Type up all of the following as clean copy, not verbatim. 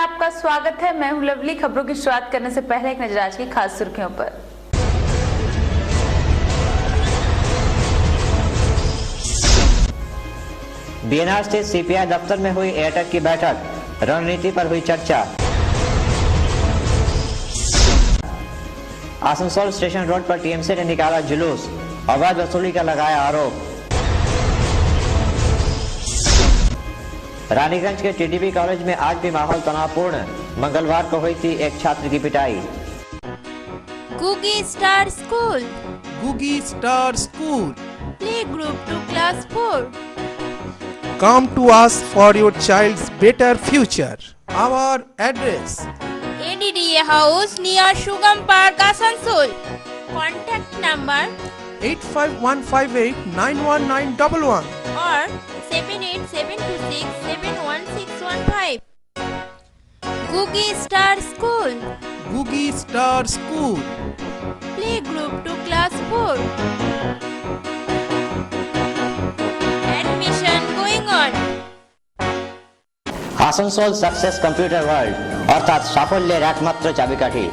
आपका स्वागत है। मैं हूं लवली। खबरों की शुरुआत करने से पहले एक नजर आज की खास सुर्खियों पर। बीएनआर स्थित सीपीआई दफ्तर में हुई एयरटेक की बैठक, रणनीति पर हुई चर्चा। आसनसोल स्टेशन रोड पर टीएमसी ने निकाला जुलूस, अवैध वसूली का लगाया आरोप। रानीगंज के टीडीपी कॉलेज में आज भी माहौल तनावपूर्ण, मंगलवार को हुई थी एक छात्र की पिटाई। Googie star school, Googie Star School. Play group to class 4। Come to us for your child's better future. Our address: ADDA House near Shugam Park, Asansol. Contact number 85158919111 or 7872671615. Gugi Star School, Googie Star School. play group to class 4. Admission going on. Asansol success computer world অর্থাৎ সাফল্যের একমাত্র চাবিকাঠি।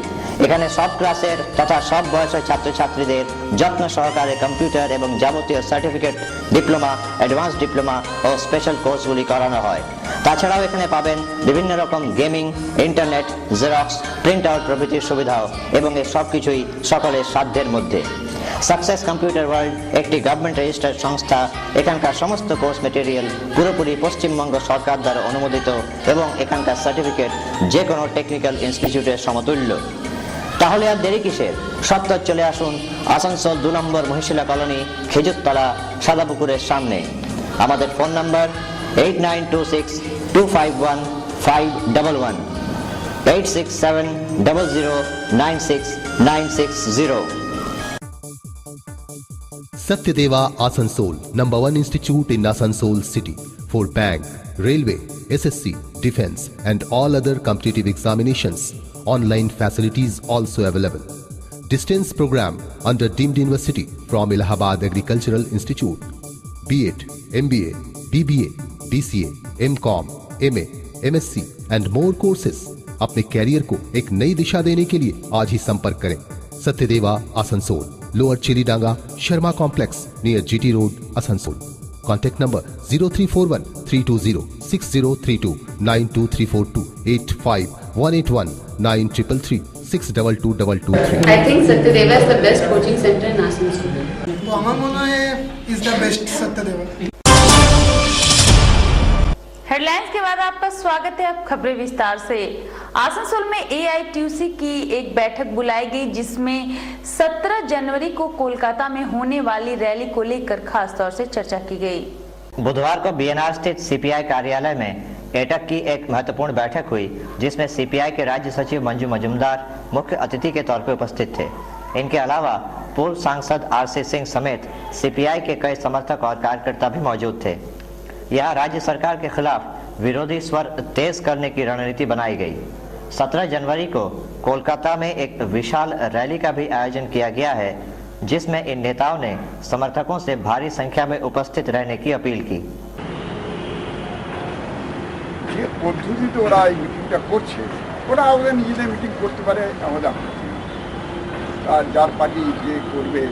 এখানে সব ক্লাসের তথা সব বয়সের ছাত্রছাত্রীদের যত্ন সহকারে কম্পিউটার এবং যাবতীয় সার্টিফিকেট, ডিপ্লোমা, অ্যাডভান্স ডিপ্লোমা ও স্পেশাল কোর্সগুলি করানো হয়। তাছাড়াও এখানে পাবেন বিভিন্ন রকম gaming, internet, xerox, print out প্রভৃতির সুবিধাও এবং এই সব কিছুই সকলের সাধ্যের মধ্যে। সাকসেস কম্পিউটার ওয়ার্ল্ড একটি গভর্নমেন্ট রেজিস্টার্ড সংস্থা। এখানকার সমস্ত কোর্স মেটেরিয়াল পুরোপুরি পশ্চিমবঙ্গ সরকার দ্বারা অনুমোদিত এবং এখানকার সার্টিফিকেট যে কোনো টেকনিক্যাল ইনস্টিটিউটের সমতুল্য। তাহলে আর দেরি কিসের? সত্তর চলে আসুন আসানসোল 2 নম্বর মহিশিলা কলোনি, খেজুরতলা, সাদাপুকুরের সামনে। আমাদের phone number 8926251511 8670096960। Satyadeva Asansol, number 1 institute in Asansol city for bank, railway, SSC, defense and all other competitive examinations. Online facilities also available. Distance program under deemed university from Allahabad Agricultural Institute. B.Ed, MBA, BBA, BCA, MCom, MA, MSc and more courses. अपने career को एक नई दिशा देने के लिए आज ही संपर्क करें। Satyadeva Asansol, lower Chilidanga, Sharma complex near GT road, Asansol. Contact number 0341 320 6032 92342 85181 9333 6222223। I think Satyadeva is the best coaching center in Asansol. तो আমার মনে হয় ইজ দ্য বেস্ট সত্যদেবা। हेडलाइंस के बाद आपका स्वागत है। अब खबरें विस्तार से। आसनसोल में AITUC की एक बैठक बुलाई गई, जिसमें 17 जनवरी को कोलकाता में होने वाली रैली को लेकर खास तौर से चर्चा की गई। बुधवार को बीएनआर स्थित सीपीआई कार्यालय में एटक की एक महत्वपूर्ण बैठक हुई, जिसमें सीपीआई के राज्य सचिव मंजू मजुमदार मुख्य अतिथि के तौर पर उपस्थित थे। इनके अलावा पूर्व सांसद RC सिंह समेत सीपीआई के कई समर्थक और कार्यकर्ता भी मौजूद थे। यहाँ राज्य सरकार के खिलाफ विरोधी स्वर तेज करने की रणनीति बनाई गई। 17 जनवरी को कोलकाता में एक विशाल रैली का भी आयोजन किया गया है, जिसमें इन नेताओं ने समर्थकों से भारी संख्या में उपस्थित रहने की अपील की। যে পদ্ধতিতে ওরা এই মিটিংটা করছে, ওরা ওদের নিজেদের মিটিং করতে পারে, আমাদের আর যার পার্টি যে করবে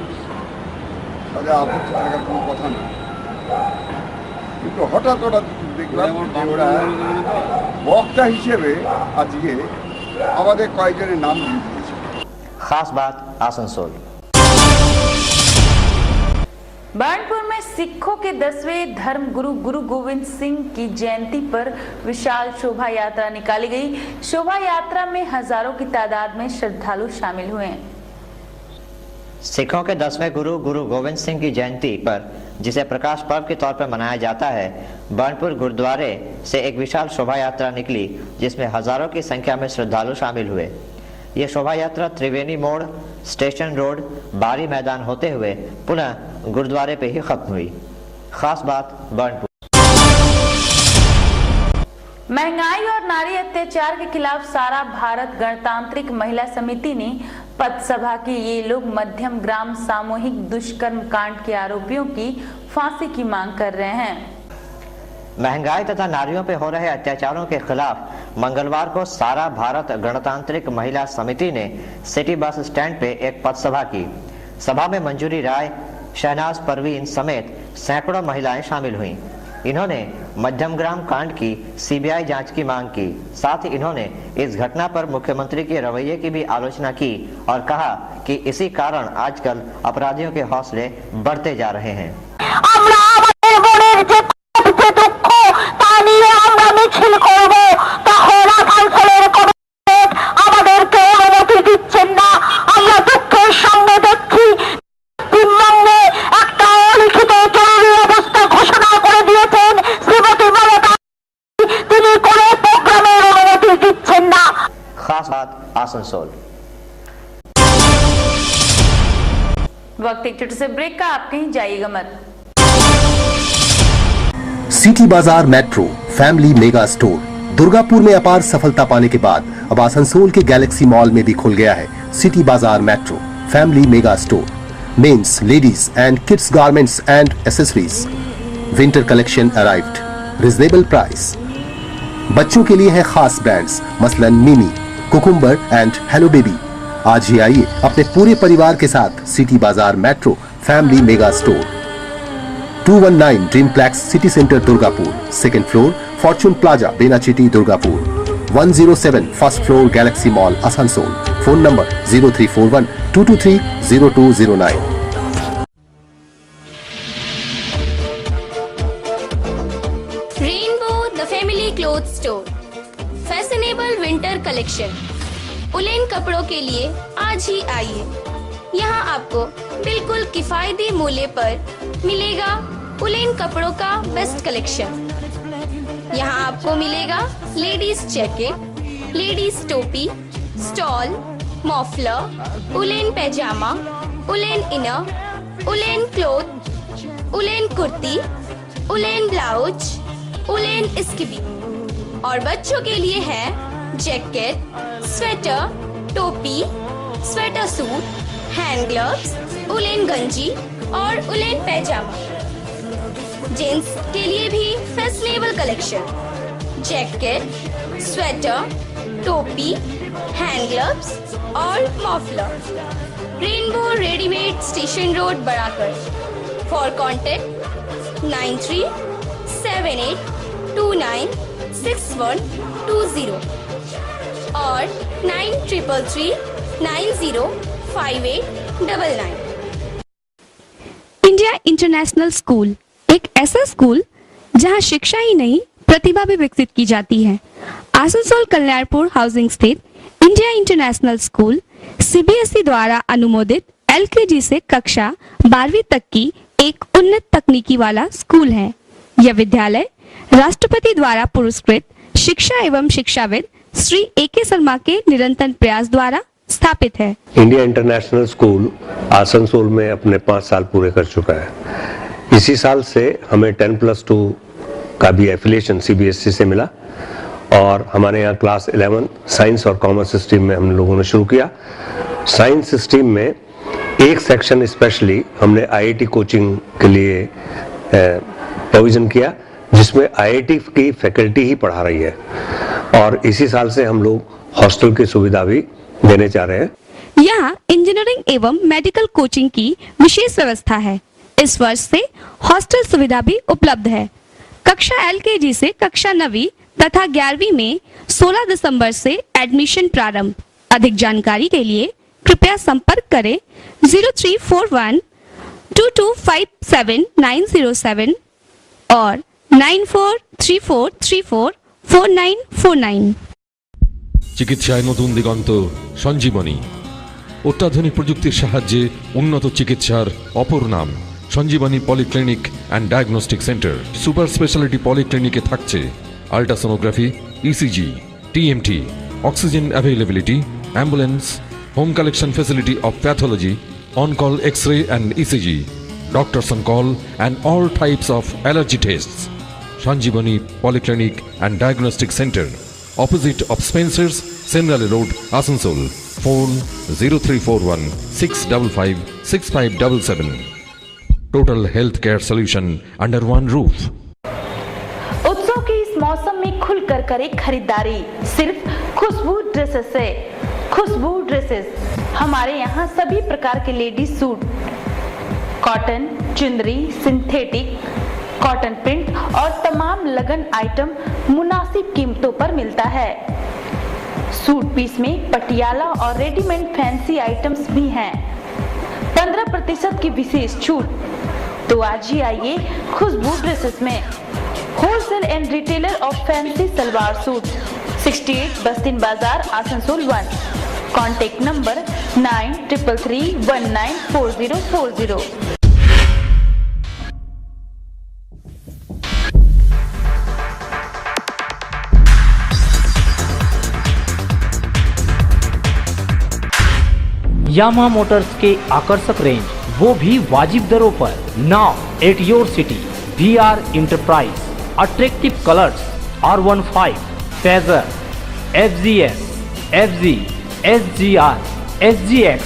তাদের আপত্তি থাকার কোনো কথা না। কিন্তু হঠাৎ ওরা দেখলাম যে ওরা বক্তা হিসেবে আজকে আমাদের কয়েকজনের নাম দিয়ে দিয়েছে। खास बात आसनसोल। बर्नपुर में सिखों के 10वें धर्म गुरु गुरु गोविंद सिंह की जयंती पर विशाल शोभा यात्रा निकाली गई। शोभा यात्रा में हजारों की तादाद में श्रद्धालु शामिल हुए। सिखों के 10वें गुरु गुरु गोविंद सिंह की जयंती पर, जिसे प्रकाश पर्व के तौर पर मनाया जाता है, बर्नपुर गुरुद्वारे से एक विशाल शोभा यात्रा निकली, जिसमें हजारों की संख्या में श्रद्धालु शामिल हुए। ये शोभा यात्रा त्रिवेणी मोड़, स्टेशन रोड, बारी मैदान होते हुए पुनः गुरुद्वारे पे ही खत्म हुई। खास बात बर्नपुर। महंगाई और नारी अत्याचार के खिलाफ सारा भारत गणतांत्रिक महिला समिति ने पथसभा की। ये लोग मध्यम ग्राम सामूहिक दुष्कर्म कांड के आरोपियों की फांसी की मांग कर रहे हैं। महंगाई तथा नारियों पर हो रहे अत्याचारों के खिलाफ मंगलवार को सारा भारत गणतांत्रिक महिला समिति ने सिटी बस स्टैंड पे एक पथसभा की। सभा में मंजूरी राय, शहनाज परवीन समेत सैकड़ों महिलाएं शामिल हुईं। इन्होंने मध्यमग्राम कांड की सीबीआई जांच की मांग की। साथ ही इन्होंने इस घटना पर मुख्यमंत्री के रवैये की भी आलोचना की और कहा कि इसी कारण आजकल अपराधियों के हौसले बढ़ते जा रहे हैं। खास बात आसनसोल। वक्त एक छोटे से ब्रेक का, आप कहीं जाइएगा मत। सिटी बाजार metro family mega store Durgapur में अपार सफलता पाने के बाद अब आसनसोल के गैलेक्सी मॉल में भी खुल गया है सिटी बाजार metro family mega Store. Men's, ladies and kids garments and accessories, winter collection arrived, reasonable price. बच्चों के लिए है खास ब्रांड्स मसलन मिमी, कुकुम्बर एंड हेलो बेबी। आज ही आइए अपने पूरे परिवार के साथ सिटी बाजार metro family mega store, 219 Dreamplex city centre Durgapur, second floor fortune plaza Benachity Durgapur, 107 first floor galaxy mall Asansol. Phone number 0341 223 0209। Rainbow the family cloth store, fashionable winter collection, woollen कपड़ों के लिए आज ही आइए। यहाँ आपको बिल्कुल किफायती मूल्य पर मिलेगा उलेन कपड़ों का बेस्ट कलेक्शन। यहाँ आपको मिलेगा लेडीज जैकेट, लेडीज टोपी, stole, muffler, woollen pyjama, woollen inner, woollen cloth, woollen kurti, woollen blouse, woollen स्किबी। और बच्चों के लिए है जैकेट, स्वेटर, टोपी, sweater suit, hand gloves, woollen गंजी और उलेन पैजामा। जेंट्स के लिए भी फैशनेबल कलेक्शन, जैकेट, स्वेटर, टोपी, हैंड ग्लव्स और muffler. Rainbow readymade station road Barakar. For contact 9378296120 और 9333905899। इंडिया इंटरनेशनल स्कूल एक ऐसा स्कूल जहां शिक्षा ही नहीं प्रतिभा भी विकसित की जाती है। आसनसोल कल्याणपुर हाउसिंग स्थित इंडिया इंटरनेशनल स्कूल सीबीएसई द्वारा अनुमोदित एलकेजी से कक्षा 12वीं तक की एक उन्नत तकनीकी वाला स्कूल है। यह विद्यालय राष्ट्रपति द्वारा पुरस्कृत शिक्षा एवं शिक्षाविद श्री A.K. शर्मा के निरंतर प्रयास द्वारा स्थापित है। इंडिया इंटरनेशनल स्कूल आसनसोल में अपने 5 साल पूरे कर चुका है। इसी साल से हमें 10+2 का भी एफिलिएशन सीबीएसई से मिला और हमारे यहाँ क्लास 11 साइंस और कॉमर्स स्ट्रीम में हम लोगों ने शुरू किया। साइंस स्ट्रीम में एक सेक्शन स्पेशली हमने आईआईटी कोचिंग के लिए प्रोविजन किया, जिसमें आईआईटी की फैकल्टी ही पढ़ा रही है और इसी साल से हम लोग हॉस्टल की सुविधा भी देने जा रहे हैं। यहाँ इंजीनियरिंग एवं मेडिकल कोचिंग की विशेष व्यवस्था है। इस वर्ष से हॉस्टल सुविधा भी उपलब्ध है। कक्षा एलकेजी से कक्षा 9वीं तथा 11वीं में 16 दिसंबर से एडमिशन प्रारंभ। अधिक जानकारी के लिए कृपया संपर्क करें 0341 2257907 और 9434344949। চিকিৎসায় নতুন দিগন্ত সঞ্জীবনী। অত্যাধুনিক প্রযুক্তির সাহায্যে উন্নত চিকিৎসার অপর নাম Sanjeevani polyclinic and diagnostic centre. Super speciality পলিক্লিনিকে থাকছে ultrasonography, ECG, TMT, oxygen availability, ambulance, home collection facility of pathology, on-call X-ray and ECG, doctors on call and all types of allergy tests. Sanjeevani Polyclinic and Diagnostic Center, opposite of Spencer's, Senrali Road, Asansol. Phone 0341 655 6577. Total healthcare solution under one roof. उत्सव के इस मौसम में खुलकर करें खरीदारी सिर्फ खुशबू dresses से। खुशबू ड्रेसेस, हमारे यहाँ सभी प्रकार के लेडीज सूट, कॉटन, चुंदरी, सिंथेटिक, कॉटन प्रिंट और तमाम लगन आइटम मुनासिब कीमतों पर मिलता है। सूट पीस में पटियाला और रेडीमेड फैंसी आइटम्स भी हैं। 15% की विशेष छूट। तो आज ही आइए खुशबू ड्रेसेस में। Wholesale and retailer of fancy salwar suit, 68 बस्तिन बाजार, Asansol 1। Contact number 9333194040। Yamaha Motors के आकर्षक रेंज, वो भी वाजिब दरों पर। Now at your city, VR enterprise, attractive colours, R15, phasor, FGS, FG, SGR, SGX,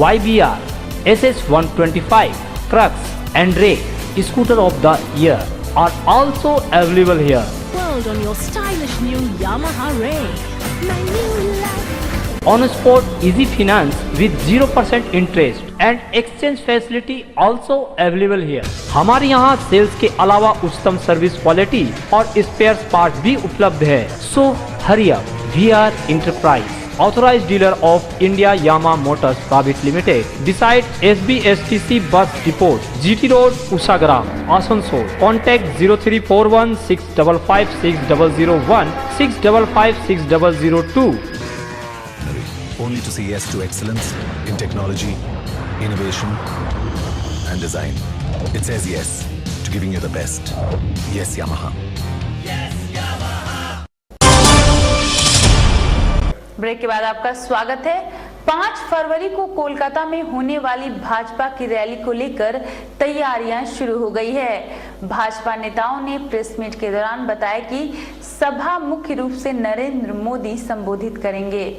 YBR, SS125, Crux and Ray scooter of the year are also available here. World on your stylish new Yamaha Ray. My new life. On spot easy finance with 0% interest and exchange facility also available here. हमारे यहाँ sales के अलावा उच्चतम service quality और spare part भी उपलब्ध है। So hurry up. VR Enterprise, authorized dealer of India Yamaha Motors Private Limited, beside SBSTC bus depot, GT Road, Usagram, Asansol. Contact 0341655601, 655602. Only to say yes to excellence in technology, innovation and design. It says yes to giving you the best. Yes, Yamaha. Break के बाद आपका स्वागत है। 5 फरवरी को कोलकाता में होने वाली भाजपा की रैली को लेकर तैयारियां शुरू हो गई है। भाजपा नेताओं ने प्रेस मीट के दौरान बताया कि सभा मुख्य रूप से नरेंद्र मोदी संबोधित करेंगे।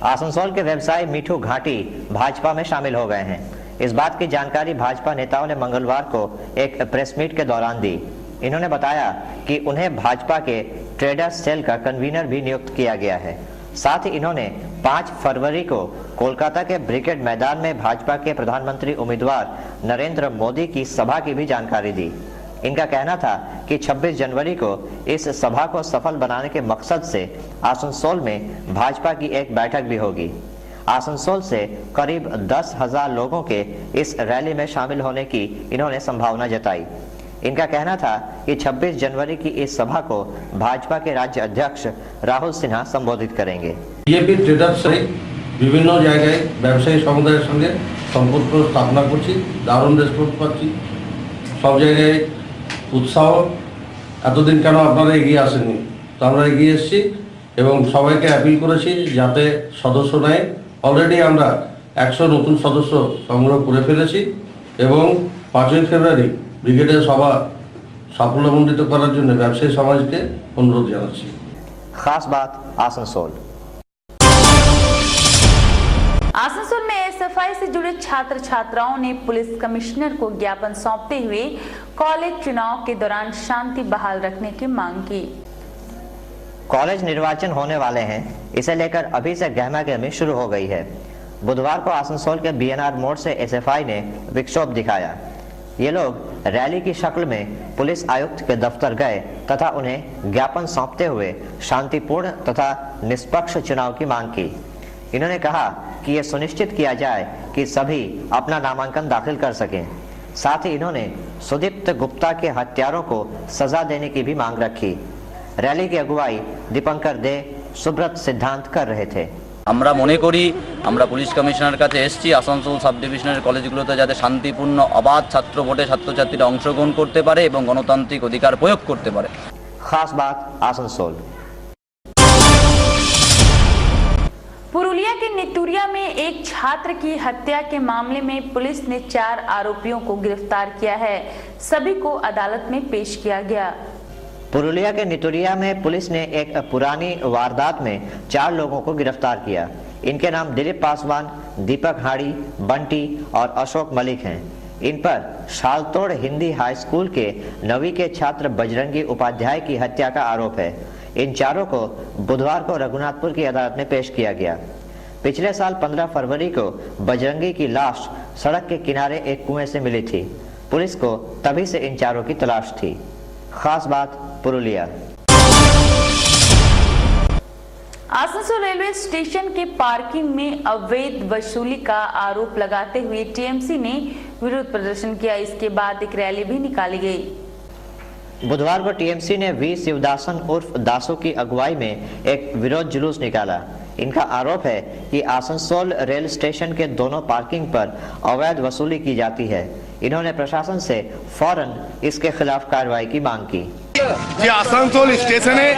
आसनसोल के व्यवसायी मिठू घाटी भाजपा में शामिल हो गए हैं। इस बात की जानकारी भाजपा नेताओं ने मंगलवार को एक प्रेस मीट के दौरान दी। इन्होंने बताया कि उन्हें भाजपा के ट्रेडर्स सेल का कन्वीनर भी नियुक्त किया गया है। साथ ही इन्होंने 5 फरवरी को कोलकाता के ब्रिगेड मैदान में भाजपा के प्रधानमंत्री उम्मीदवार नरेंद्र मोदी की सभा की भी जानकारी दी। इनका कहना था कि 26 जनवरी को इस सभा को सफल बनाने के मकसद से आसनसोल में भाजपा की एक बैठक भी होगी। आसनसोल से करीब 10,000 लोगों के इस रैली में शामिल होने की इन्होंने संभावना जताई। इनका कहना था कि 26 जनवरी की इस सभा को भाजपा के राज्य अध्यक्ष राहुल सिन्हा संबोधित करेंगे। বিজেপি ট্রেডার্স বিভিন্ন জায়গায় ব্যবসায়ী সমুদায়ের সঙ্গে সম্পর্ক স্থাপনা করছি, দারুণ রেসপন্স পাচ্ছি। সব জায়গায় উৎসাহ, এতদিন কেন আপনারা এগিয়ে আসেননি, তো আমরা এগিয়ে এসেছি এবং সবাইকে অ্যাপিল করেছি যাতে সদস্য নেয়। অলরেডি আমরা 100 নতুন সদস্য সংগ্রহ করে ফেলেছি এবং 5ই ফেব্রুয়ারি ব্রিগেডের সভা সাফল্যমণ্ডিত করার জন্য ব্যবসায়ী সমাজকে অনুরোধ জানাচ্ছি। खास बात आसनसोल। आसनसोल में एसएफआई से जुड़े छात्र छात्राओं ने पुलिस कमिश्नर को ज्ञापन सौंपते हुए कॉलेज चुनाव के दौरान शांति बहाल रखने की मांग की। कॉलेज निर्वाचन होने वाले हैं, इसे लेकर अभी से गहमागहमी शुरू हो गई है। बुधवार को आसनसोल के बीएनआर मोड़ से एसएफआई ने विक्षोभ दिखाया। ये लोग रैली की शक्ल में पुलिस आयुक्त के दफ्तर गए तथा उन्हें ज्ञापन सौंपते हुए शांतिपूर्ण तथा निष्पक्ष चुनाव की मांग की। इन्होंने कहा कि यह सुनिश्चित किया जाए कि सभी अपना नामांकन दाखिल कर सकें। साथ ही इन्होंने सुदीप्त गुप्ता के हत्यारों को सजा देने की भी मांग रखी। रैली की अगुवाई दीपंकर दे, सुब्रत सिद्धांत कर रहे थे। আমরা মনে করি আমরা পুলিশ কমিশনারের কাছে এসেছি আসানসোল সাব ডিভিশনের কলেজগুলোতে যাতে শান্তিপূর্ণ অবাধ ছাত্র ভোটে ছাত্রছাত্রীরা অংশগ্রহণ করতে পারে এবং গণতান্ত্রিক অধিকার প্রয়োগ করতে পারে। खास बात आसनसोल। पुरुलिया के नितुरिया में एक छात्र की हत्या के मामले में पुलिस ने 4 आरोपियों को गिरफ्तार किया है। सभी को अदालत में पेश किया गया। पुरुलिया के नितुरिया में पुलिस ने एक पुरानी वारदात में 4 लोगों को गिरफ्तार किया। इनके नाम दिलीप पासवान, दीपक हाड़ी, बंटी और अशोक मलिक हैं। इन पर सालतोड़ हिंदी हाई स्कूल के 9वीं के छात्र बजरंगी उपाध्याय की हत्या का आरोप है। इन चारों को बुधवार को रघुनाथपुर की अदालत में पेश किया गया। पिछले साल 15 फरवरी को बजरंगी की लाश सड़क के किनारे एक कुएं से मिली थी। पुलिस को तभी से इन चारों की तलाश थी। खास बात पुरुलिया। आसनसोल रेलवे स्टेशन के पार्किंग में अवैध वसूली का आरोप लगाते हुए टीएमसी ने विरोध प्रदर्शन किया। इसके बाद एक रैली भी निकाली गई। बुधवार को टीएमसी ने वी शिवदासन उर्फ दासो की अगुवाई में एक विरोध जुलूस निकाला। इनका आरोप है कि आसनसोल रेल स्टेशन के दोनों पार्किंग पर अवैध वसूली की जाती है। इन्होंने प्रशासन से फौरन इसके खिलाफ कार्रवाई की मांग की। যে আসানসোল স্টেশনে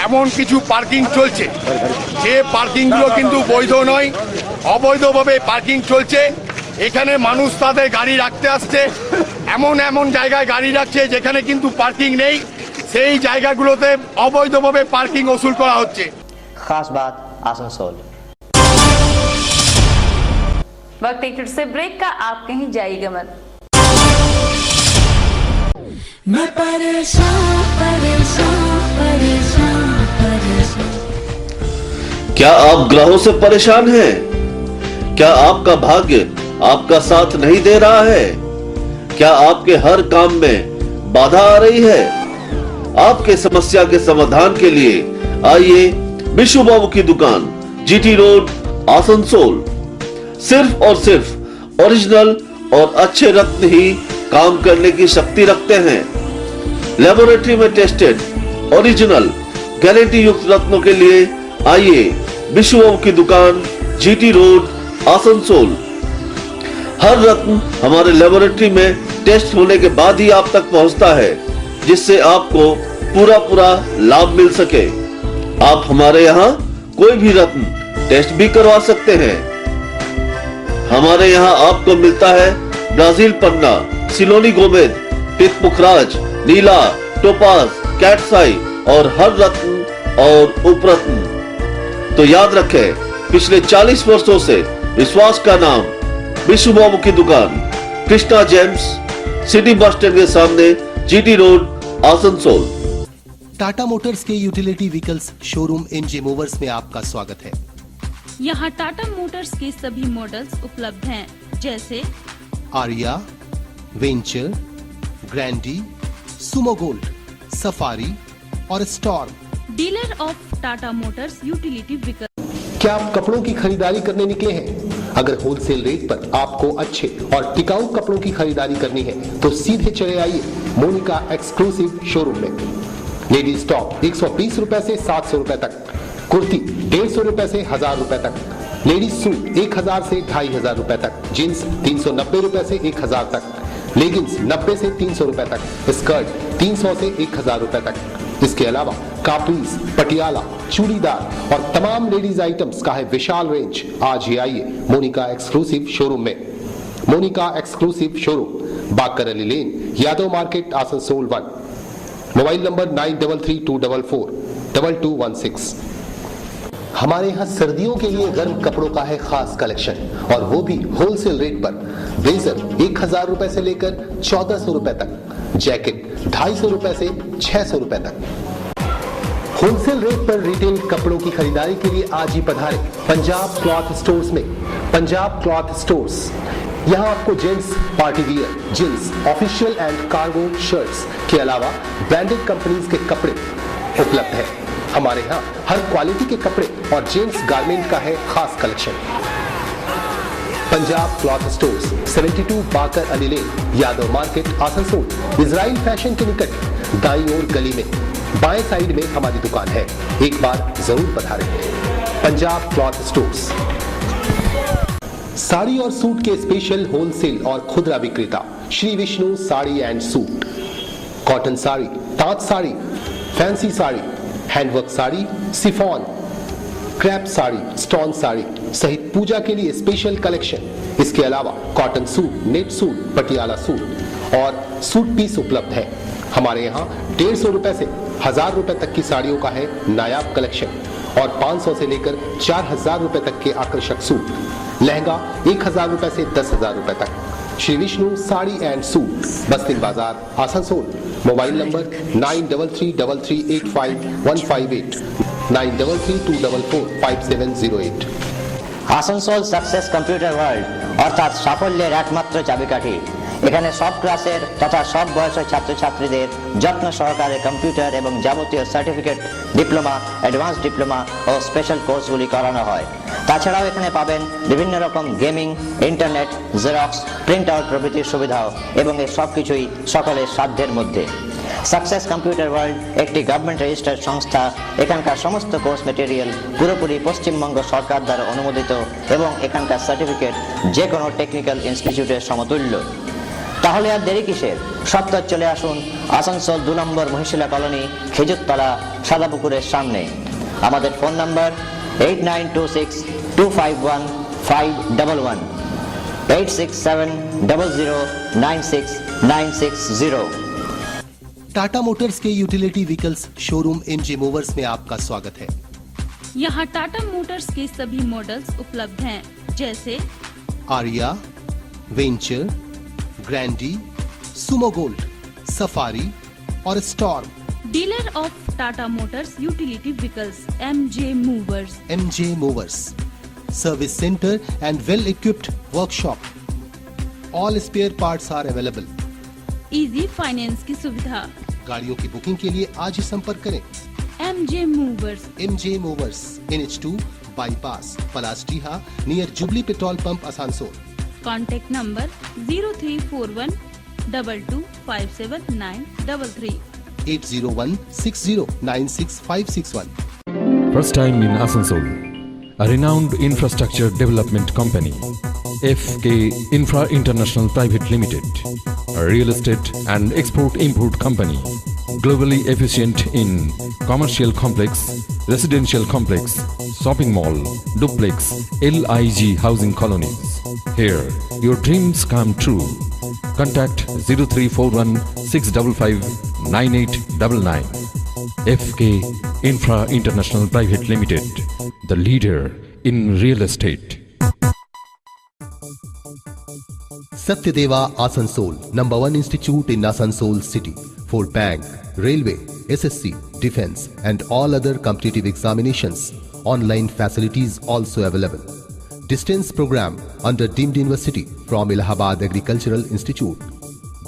এমন কিছু পার্কিং চলছে যে পার্কিংগুলো কিন্তু বৈধ নয়, অবৈধভাবে পার্কিং চলছে। এখানে মানুষ তাদের গাড়ি রাখতে আসছে, এমন এমন জায়গায় গাড়ি রাখছে যেখানে কিন্তু পার্কিং নেই, সেই জায়গাগুলোতে অবৈধভাবে পার্কিং वसूल করা হচ্ছে। खास बात आसनसोल। वक्त एक से ब्रेक का, आप कहीं जाइएगा मत। मैं परेशान परेशान परेशान परेशान। क्या आप ग्रहों से परेशान हैं? क्या आपका भाग्य आपका साथ नहीं दे रहा है? क्या आपके हर काम में बाधा आ रही है? आपके समस्या के समाधान के लिए आइए विशु बाबू की दुकान, जीटी रोड, आसनसोल। सिर्फ और सिर्फ ओरिजिनल और अच्छे रत्न ही काम करने की शक्ति रखते हैं। लेबोरेटरी में टेस्टेड ओरिजिनल गारंटी युक्त रत्नों के लिए आइए विशु बाबू की दुकान, जीटी रोड, आसनसोल। हर रत्न हमारे लेबोरेटरी में टेस्ट होने के बाद ही आप तक पहुंचता है, जिससे आपको पूरा लाभ मिल सके। आप हमारे यहाँ कोई भी रत्न टेस्ट भी करवा सकते हैं। हमारे यहाँ आपको मिलता है ब्राजील पन्ना, सिलोनी गोमेद, पितपुखराज, नीला, टोपाज, कैटसाई और हर रत्न और उपरत्न। तो याद रखें, पिछले 40 वर्षों से विश्वास का नाम विशु बाबू की दुकान, Krishna gems, city bus stand के सामने, GT road, Asansol. Tata motors के utility vehicles showroom NJ movers में आपका स्वागत है। यहाँ टाटा मोटर्स के सभी मॉडल्स उपलब्ध हैं, जैसे Aria, Venture, Grande, Sumo Gold, Safari और Storm. Dealer of Tata Motors utility vehicle. क्या आप कपड़ों की खरीदारी करने निकले हैं? अगर होलसेल रेट पर आपको अच्छे और टिकाऊ कपड़ों की खरीदारी करनी है तो सीधे चले आइए मोनिका एक्सक्लूसिव शोरूम में। लेडीज टॉप 120 रुपए से 700 रुपए तक, कुर्ती 150 रुपए से 1000 रुपए तक, लेडीज सूट 1000 से 2500 रुपए तक, जींस 390 रुपए से 1000 तक, लेगिंग्स 90 से 300 रुपए तक, स्कर्ट 300 से 1000 रुपए तक। इसके अलावा कापीज, पटियाला, चूड़ीदार और तमाम लेडीज आइटम्स का है विशाल रेंज। आज ही आइए मोनिका एक्सक्लूसिव शोरूम में। Monica exclusive showroom, Bakar Ali lane, Yadav market, Asansol 1। Mobile number 9332442216। हमारे यहाँ सर्दियों के लिए गर्म कपड़ों का है खास कलेक्शन, और वो भी होलसेल रेट पर। ब्लेजर 1000 रुपए से लेकर 1400 रुपए तक, जैकेट 250 रुपए से 600 रुपए तक। होलसेल रेट पर रिटेल कपड़ों की खरीदारी के लिए आज ही पधारें पंजाब क्लॉथ स्टोर्स में। पंजाब क्लॉथ स्टोर्स, यहाँ आपको gents party wear, jeans, official and cargo shirts के अलावा ब्रांडेड कंपनीज के कपड़े उपलब्ध है। हमारे यहाँ हर क्वालिटी के कपड़े और जेंट्स गारमेंट का है खास कलेक्शन। Punjab cloth stores, 72 Bakar Ali lane, Yadav market, Asansol. Israel fashion के निकट दाईं ओर गली में बाएं साइड में हमारी दुकान है। एक बार जरूर पधारें। Punjab cloth stores. साड़ी और सूट के स्पेशल होलसेल और खुदरा विक्रेता Shri Vishnu sari and suit. Cotton sari, tant sari, fancy sari, handwork sari, chiffon, crepe sari, stone sari सहित पूजा के लिए स्पेशल कलेक्शन। इसके अलावा cotton suit, net suit, Patiala suit और सूट पीस उपलब्ध है। हमारे यहाँ 150 रुपए से 1000 रुपए तक की साड़ियों का है नायाब कलेक्शन, और 500 से लेकर 4000 रुपए तक के आकर्षक सूट। लहंगा 1000 रुपए से 10,000 रुपए तक। श्री विष्णु साड़ी एंड सूट, बस्तिन बाजार, Asansol. Mobile number 9333385158, 9332445708। Asansol success computer world অর্থাৎ সাফল্যের একমাত্র চাবিকাঠি। এখানে সব ক্লাসের তথা সব বয়সের ছাত্রছাত্রীদের যত্ন সহকারে কম্পিউটার এবং যাবতীয় সার্টিফিকেট, ডিপ্লোমা, অ্যাডভান্স ডিপ্লোমা ও স্পেশাল কোর্সগুলি করানো হয়। তাছাড়াও এখানে পাবেন বিভিন্ন রকম gaming, internet, xerox, print out প্রভৃতির সুবিধাও এবং এই সব কিছুই সকলের সাধ্যের মধ্যে। সাকসেস কম্পিউটার ওয়ার্ল্ড একটি গভর্নমেন্ট রেজিস্টার্ড সংস্থা। এখানকার সমস্ত কোর্স মেটেরিয়াল পুরোপুরি পশ্চিমবঙ্গ সরকার দ্বারা অনুমোদিত এবং এখানকার সার্টিফিকেট যে কোনো টেকনিক্যাল ইনস্টিটিউটের সমতুল্য। তাহলে আর দেরি কিসের, সত্তর চলে আসুন আসানসোল 2 নম্বর মহিশিলা কলোনি, খেজুরতলা, সাদাপুকুরের সামনে। আমাদের ফোন নাম্বার 8926251511, 8670096960। टाटा मोटर्स के utility vehicles showroom MJ movers में आपका स्वागत है। यहाँ टाटा मोटर्स के सभी मॉडल्स उपलब्ध हैं, जैसे Aria, Venture, Grande, Sumo Gold, Safari और Storm. Dealer of Tata Motors utility vehicles MJ movers. MJ Movers service center and well equipped workshop. All spare parts are available. Easy finance की सुविधा। गाड़ियों की बुकिंग के लिए आज ही संपर्क करें। MJ movers. MJ movers NH2 bypass, Palastiha, near jubilee petrol pump, Asansol. Contact number 034122579333, 80160966561। First time in Asansol, a renowned infrastructure development company, FK Infra International Private Limited, a real estate and export-import company, globally efficient in commercial complex, residential complex, shopping mall, duplex, LIG housing colonies. Here, your dreams come true. Contact 0341655999. FK Infra International Private Limited, the leader in real estate. Satyadewa Asansol, number 1 institute in Asansol city for bank, railway, SSC, defense and all other competitive examinations. Online facilities also available. Distance program under deemed university from Allahabad Agricultural Institute.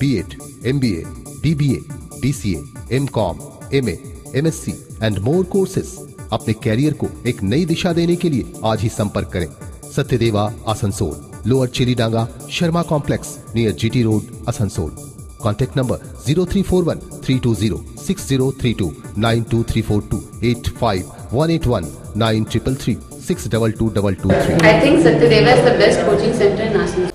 B.Ed, MBA, BBA, BCA, MCom, MA, MSc and more courses। अपने career को एक नई दिशा देने के लिए आज ही संपर्क करें। Satyadeva Asansol, lower Chiridanga, Sharma complex, near GT road, Asansol. Contact number 0341320603292342 85181933 6222223। I think Satyadeva is the best coaching center in Asansol.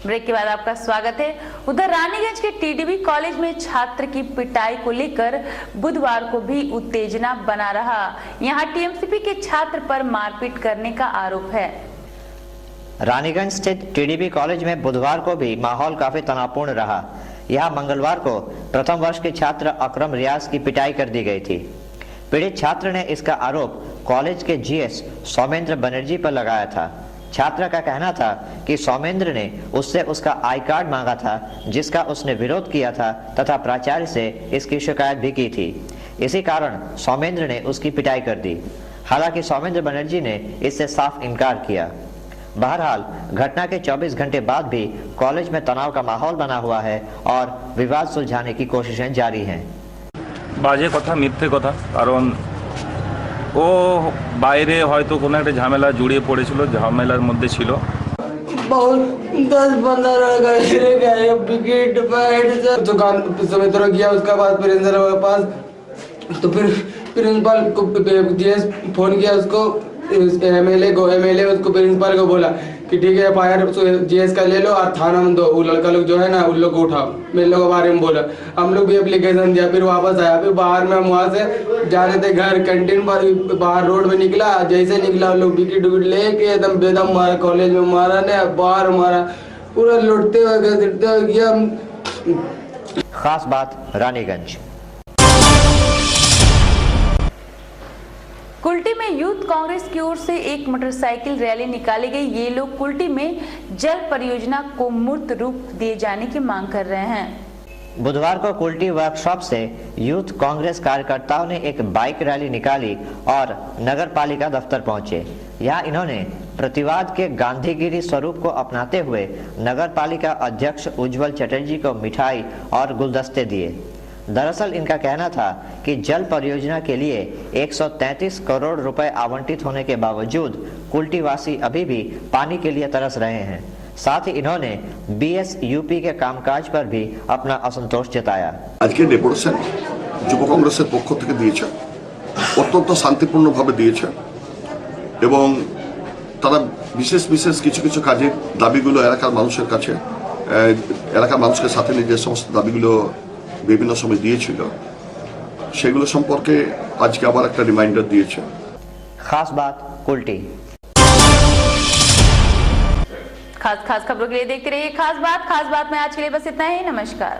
Break के बाद आपका स्वागत है। उधर रानीगंज के TDB कॉलेज में छात्र की पिटाई को लेकर बुधवार को भी उत्तेजना बना रहा। यहां TMCP के छात्र पर मारपीट करने का आरोप है। रानीगंज स्थित TDB कॉलेज में बुधवार को भी माहौल काफी तनावपूर्ण रहा। यहाँ मंगलवार को प्रथम वर्ष के छात्र अकरम रियाज की पिटाई कर दी गई थी। पीड़ित छात्र ने इसका आरोप कॉलेज के GS सौमेंद्र बनर्जी पर लगाया था। छात्र का कहना था कि सौमेंद्र ने उससे उसका आई कार्ड मांगा था, जिसका उसने विरोध किया था तथा प्राचार्य से इसकी शिकायत भी की थी। इसी कारण सौमेंद्र ने उसकी पिटाई कर दी। हालांकि सौमेंद्र बनर्जी ने इससे साफ इनकार किया। बहरहाल घटना के 24 घंटे बाद भी कॉलेज में तनाव का माहौल बना हुआ है और विवाद सुलझाने की कोशिशें जारी हैं। বাজে কথা, মিথ্যে কথা, কারণ ও বাইরে হয়তো কোনো একটা ঝামেলা জড়িয়ে পড়েছিল, ঝামেলার মধ্যে ছিল। बहुत 10-15 गए विकेट बैठ दुकान सुमित्रा किया, उसके बाद प्रिंसिपल के पास, तो फिर प्रिंसिपल को फोन किया उसको, एमएलए उसको प्रिंसिपल को बोला कि ठीक है FIR GS का ले लो और थाना में दो, वो लड़का लोग जो है ना उन लोग को उठाओ। मेरे लोगों के बारे में बोला, हम लोग भी एप्लीकेशन दिया, फिर वापस आया। फिर बाहर में हम वहाँ से जा रहे थे घर, कैंटीन पर बाहर रोड में निकला, जैसे निकला उन लोग विकेट लेके एकदम बेदम मारा, कॉलेज में मारा ने, बाहर मारा, पूरा लुटते हुए गया। खास बात रानीगंज। कुल्टी में यूथ कांग्रेस की ओर से एक मोटरसाइकिल रैली निकाली गई। ये लोग कुल्टी में जल परियोजना को मूर्त रूप दिए जाने की मांग कर रहे हैं। बुधवार को कुल्टी वर्कशॉप से यूथ कांग्रेस कार्यकर्ताओं ने एक बाइक रैली निकाली और नगर पालिका दफ्तर पहुंचे। यहाँ इन्होंने प्रतिवाद के गांधीगिरी स्वरूप को अपनाते हुए नगर पालिका अध्यक्ष उज्जवल चटर्जी को मिठाई और गुलदस्ते दिए। दरअसल इनका कहना था कि जल परियोजना के लिए 133 करोड़ रुपए आवंटित होने के बावजूद कुल्टी वासी अभी भी पानी के लिए तरस रहे हैं। साथ ही इन्होंने बीएसयूपी के कामकाज पर भी अपना असंतोष जताया। आज के डेपुटेशन যুব কংগ্রেসের পক্ষ থেকে দিয়েছে, অত্যন্ত শান্তিপূর্ণভাবে দিয়েছে এবং তারা বিশেষ বিশেষ কিছু কিছু কাজের দাবিগুলো এলাকার মানুষের কাছে, এলাকার মানুষকে সাথে নিয়ে যে সমস্ত দাবিগুলো বিভিন্ন সময় দিয়েছিল সেগুলো সম্পর্কে আজকে আবার একটা রিমাইন্ডার দিয়েছে। खास बात कुल्टी। खास खबरों के लिए देखते रहिए खास बात में आज के लिए बस इतना ही। नमस्कार।